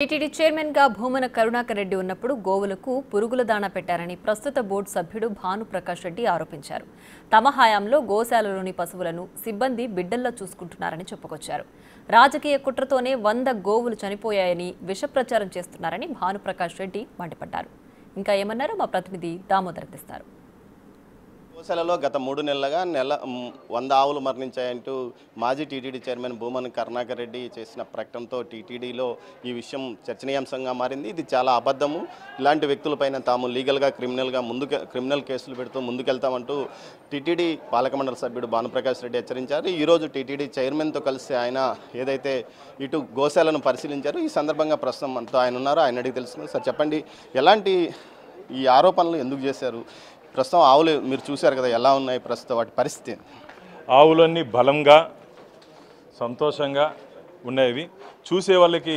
TTD chairman గా భూమన కరుణాకర్ రెడ్డి ఉన్నప్పుడు గోవులకు పురుగుల దాణా పెట్టారని ప్రస్తుత బోర్డు సభ్యుడు భానుప్రకాష్ రెడ్డి ఆరోపించారు. తమ హయాంలో గోశాలలోని పశువులను సిబ్బంది బిడ్డల్లో చూసుకుంటున్నారని చెప్పుకొచ్చారు. రాజకీయ కుట్రతోనే 100 గోవులు చనిపోయాయని విష ప్రచారం చేస్తున్నారని భానుప్రకాష్ రెడ్డి మండిపడ్డారు. ఇంకా ఏమన్నారో మా ప్రతినిధి దామోదర్ అందిస్తారు. గోశాలలో గత 3 నెలలుగా 100 ఆవులు మరణించాయంటూ మాజీ టీటీడీ చైర్మన్ భూమన కరుణాకర్ రెడ్డి చేసిన ప్రకటనతో టీటీడీలో ఈ విషయం చర్చనీయాంశంగా మారింది. ఇది చాలా అబద్ధము. ఇలాంటి వ్యక్తులపైన తాము లీగల్గా క్రిమినల్ కేసులు పెడుతూ ముందుకెళ్తామంటూ టీటీడీ పాలక మండలి సభ్యుడు భానుప్రకాష్ రెడ్డి హెచ్చరించారు. ఈరోజు టీటీడీ చైర్మన్తో కలిసి ఆయన ఏదైతే ఇటు గోశాలను పరిశీలించారో ఈ సందర్భంగా ప్రస్తుతం మనతో ఆయన ఉన్నారు. ఆయన అడిగి తెలుసుకుంది. సార్ చెప్పండి, ఎలాంటి ఈ ఆరోపణలు ఎందుకు చేశారు? ప్రస్తుతం ఆవులు మీరు చూశారు కదా, ఎలా ఉన్నాయి ప్రస్తుతం వాటి పరిస్థితి? ఆవులన్నీ బలంగా సంతోషంగా ఉన్నాయి. చూసే వాళ్ళకి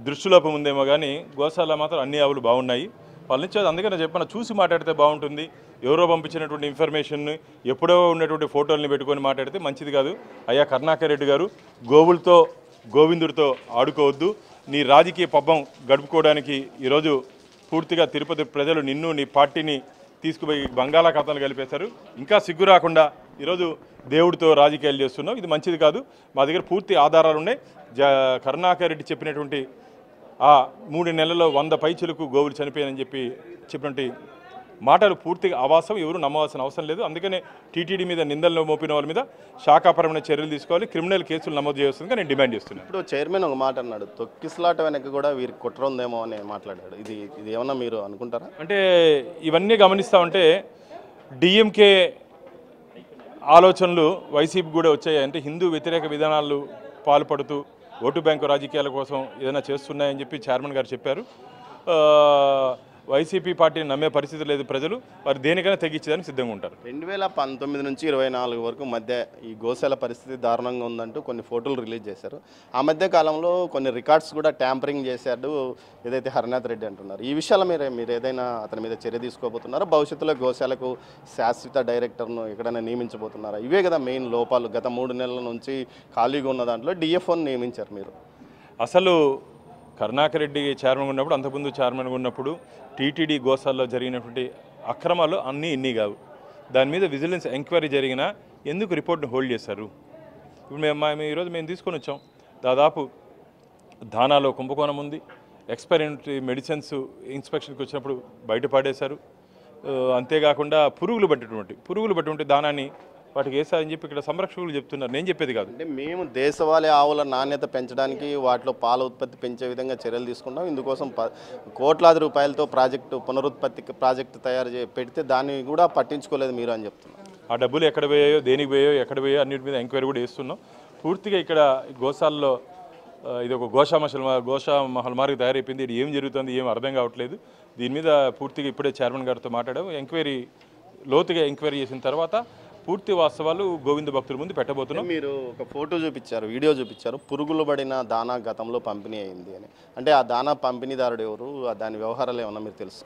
దృష్టిలోపం ఉందేమో కానీ గోశాల మాత్రం అన్ని ఆవులు బాగున్నాయి. వాళ్ళ నుంచి అందుకని చెప్పిన చూసి మాట్లాడితే బాగుంటుంది. ఎవరో పంపించినటువంటి ఇన్ఫర్మేషన్ని ఎప్పుడో ఉన్నటువంటి ఫోటోల్ని పెట్టుకొని మాట్లాడితే మంచిది కాదు. అయ్యా కరుణాకర్ రెడ్డి గారు, గోవులతో గోవిందుడితో ఆడుకోవద్దు. నీ రాజకీయ పబ్బం గడుపుకోవడానికి ఈరోజు పూర్తిగా తిరుపతి ప్రజలు నిన్ను నీ పార్టీని తీసుకుపోయి బంగాళాఖాతాలు కలిపేశారు. ఇంకా సిగ్గు రాకుండా ఈరోజు దేవుడితో రాజకీయాలు చేస్తున్నాం. ఇది మంచిది కాదు. మా దగ్గర పూర్తి ఆధారాలు ఉన్నాయి. కరుణాకర్ రెడ్డి చెప్పినటువంటి ఆ 3 నెలల్లో 100 పైచులకు గోవులు చనిపోయాయని చెప్పినటువంటి మాటలు పూర్తిగా అవాస్తవం. ఎవరు నమ్మవలసిన అవసరం లేదు. అందుకనే టీటీడీ మీద నిందలు మోపిన వాళ్ళ మీద శాఖాపరమైన చర్యలు తీసుకోవాలి, క్రిమినల్ కేసులు నమోదు చేస్తుందిగా నేను డిమాండ్ చేస్తున్నాను. ఇప్పుడు చైర్మన్ ఒక మాట అన్నాడు, తొక్కిసలాట వెనక కూడా వీరికి కుట్ర ఉందేమో అని మాట్లాడాడు. ఇది ఏమన్నా మీరు అనుకుంటారా? అంటే ఇవన్నీ గమనిస్తూ ఉంటే డిఎంకే ఆలోచనలు వైసీపీ కూడా వచ్చాయి. అంటే హిందూ వ్యతిరేక విధానాలు పాల్పడుతూ ఓటు బ్యాంకు రాజకీయాల కోసం ఏదైనా చేస్తున్నాయని చెప్పి చైర్మన్ గారు చెప్పారు. వైసీపీ పార్టీని నమ్మే పరిస్థితి లేదు. ప్రజలు వారు దేనికైనా తెగించేదానికి సిద్ధంగా ఉంటారు. 2019 నుంచి 24 వరకు మధ్య ఈ గోశాల పరిస్థితి దారుణంగా ఉందంటూ కొన్ని ఫోటోలు రిలీజ్ చేశారు. ఆ మధ్య కాలంలో కొన్ని రికార్డ్స్ కూడా ట్యాంపరింగ్ చేశాడు ఏదైతే హరినాథ్ రెడ్డి అంటున్నారు. ఈ విషయాలు మీరు ఏదైనా అతని మీద చర్య తీసుకోబోతున్నారా? భవిష్యత్తులో గోశాలకు శాశ్వత డైరెక్టర్ను ఎక్కడైనా నియమించబోతున్నారా? ఇవే కదా మెయిన్ లోపాలు. గత 3 నెలల నుంచి ఖాళీగా ఉన్న దాంట్లో డిఎఫ్ఓని నియమించారు మీరు. అసలు కరుణాకర్ రెడ్డి చైర్మన్గా ఉన్నప్పుడు, అంతకుముందు చైర్మన్గా ఉన్నప్పుడు టీటీడీ గోశాలలో జరిగినటువంటి అక్రమాలు అన్నీ ఇన్ని కావు. దాని మీద విజిలెన్స్ ఎంక్వైరీ జరిగినా ఎందుకు రిపోర్ట్ను హోల్డ్ చేశారు? ఇప్పుడు ఈరోజు మేము తీసుకొని వచ్చాం. దాదాపు దానాలో కుంభకోణం ఉంది. ఎక్స్పైరీ మెడిసిన్స్ ఇన్స్పెక్షన్కి వచ్చినప్పుడు బయటపడేశారు. అంతేకాకుండా పురుగులు పట్టినటువంటి దానాన్ని వాటికి వేసారని చెప్పి ఇక్కడ సంరక్షకులు చెప్తున్నారు. నేను చెప్పేది కాదు. అంటే మేము దేశవాళీ ఆవుల నాణ్యత పెంచడానికి వాటిలో పాల ఉత్పత్తి పెంచే విధంగా చర్యలు తీసుకుంటాం. ఇందుకోసం కోట్లాది రూపాయలతో పునరుత్పత్తి ప్రాజెక్టు పెడితే దాన్ని కూడా పట్టించుకోలేదు మీరు అని చెప్తున్నారు. ఆ డబ్బులు ఎక్కడ పోయాయో, దేనికి పోయాయో, ఎక్కడ పోయాయో అన్నిటి మీద ఎంక్వైరీ కూడా చేస్తున్నాం. పూర్తిగా ఇక్కడ గోశాలలో ఇది ఒక గోషా మహల్మార్గ్ తయారైపోయింది. ఇది ఏం జరుగుతుంది, ఏం అర్థం కావట్లేదు. దీని మీద పూర్తిగా ఇప్పుడే చైర్మన్ గారితో మాట్లాడాము. లోతుగా ఎంక్వైరీ చేసిన తర్వాత పూర్తి వాస్తవాలు గోవింద భక్తుల ముందు పెట్టబోతున్నాం. మీరు ఒక ఫోటో చూపించారు, వీడియో చూపించారు, పురుగులు పడిన దానా గతంలో పంపిణీ అయింది అని. అంటే ఆ దానా పంపిణీదారుడు ఎవరు, దాని వ్యవహారాలు ఏమన్నా మీరు తెలుసు?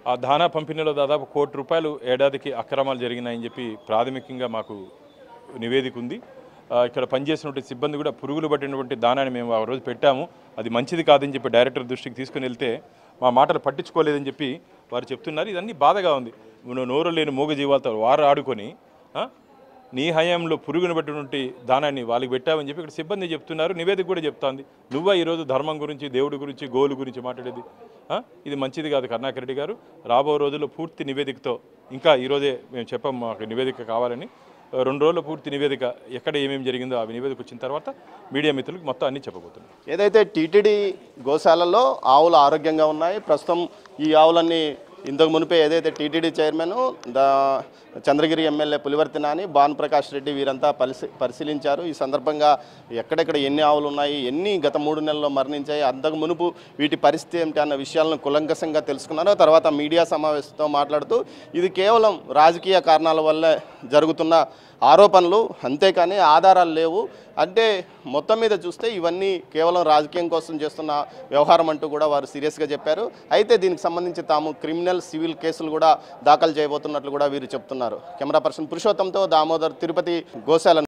ఆ దానా పంపిణీలో దాదాపు ₹1 కోటి ఏడాదికి అక్రమాలు జరిగినాయని చెప్పి ప్రాథమికంగా మాకు నివేదిక ఉంది. ఇక్కడ పనిచేసినటువంటి సిబ్బంది కూడా పురుగులు పట్టినటువంటి దానాన్ని మేము ఆ రోజు పెట్టాము, అది మంచిది కాదని చెప్పి డైరెక్టర్ దృష్టికి తీసుకుని వెళ్తే మా మాటలు పట్టించుకోలేదని చెప్పి వారు చెప్తున్నారు. ఇదన్నీ బాధగా ఉంది. నోరు లేని మూగ జీవాలతో వారు ఆడుకొని నీ హయాంలో పురుగును పట్టినటువంటి దానాన్ని వాళ్ళకి పెట్టామని చెప్పి ఇక్కడ సిబ్బంది చెప్తున్నారు. నివేదిక కూడా చెప్తోంది. నువ్వా ఈరోజు ధర్మం గురించి, దేవుడి గురించి, గోలు గురించి మాట్లాడేది? ఇది మంచిది కాదు. కరుణాకర్ రెడ్డి గారు రాబో రోజుల్లో పూర్తి నివేదికతో, ఇంకా ఈరోజే మేము చెప్పాము మాకు నివేదిక కావాలని, 2 రోజుల పూర్తి నివేదిక ఎక్కడ ఏమేమి జరిగిందో ఆ నివేదిక వచ్చిన తర్వాత మీడియా మిత్రులకు మొత్తం అన్నీ చెప్పబోతున్నాం. ఏదైతే టీటీడీ గోశాలలో ఆవులు ఆరోగ్యంగా ఉన్నాయి. ప్రస్తుతం ఈ ఆవులన్నీ ఇంతకు మునిపే ఏదైతే TTD chairman Chandragiri MLA Pulivarthi Nani, Bhanuprakash Reddy వీరంతా పరిశీలించారు. ఈ సందర్భంగా ఎక్కడెక్కడ ఎన్ని ఆవులు ఉన్నాయి, ఎన్ని గత 3 నెలల్లో మరణించాయి, అంతకు మునుపు వీటి పరిస్థితి ఏమిటి అన్న విషయాలను కులంకషంగా తెలుసుకున్నారు. తర్వాత మీడియా సమావేశంతో మాట్లాడుతూ ఇది కేవలం రాజకీయ కారణాల వల్ల జరుగుతున్న ఆరోపణలు, అంతేకాని ఆధారాలు లేవు. అంటే మొత్తం మీద చూస్తే ఇవన్నీ కేవలం రాజకీయం కోసం చేస్తున్న వ్యవహారం అంటూ కూడా వారు సీరియస్గా చెప్పారు. అయితే దీనికి సంబంధించి తాము క్రిమినల్, సివిల్ కేసులు కూడా దాఖలు చేయబోతున్నట్లు కూడా వీరు చెప్తున్నారు. కెమెరా పర్సన్ పురుషోత్తంతో దామోదర్, తిరుపతి గోశాల.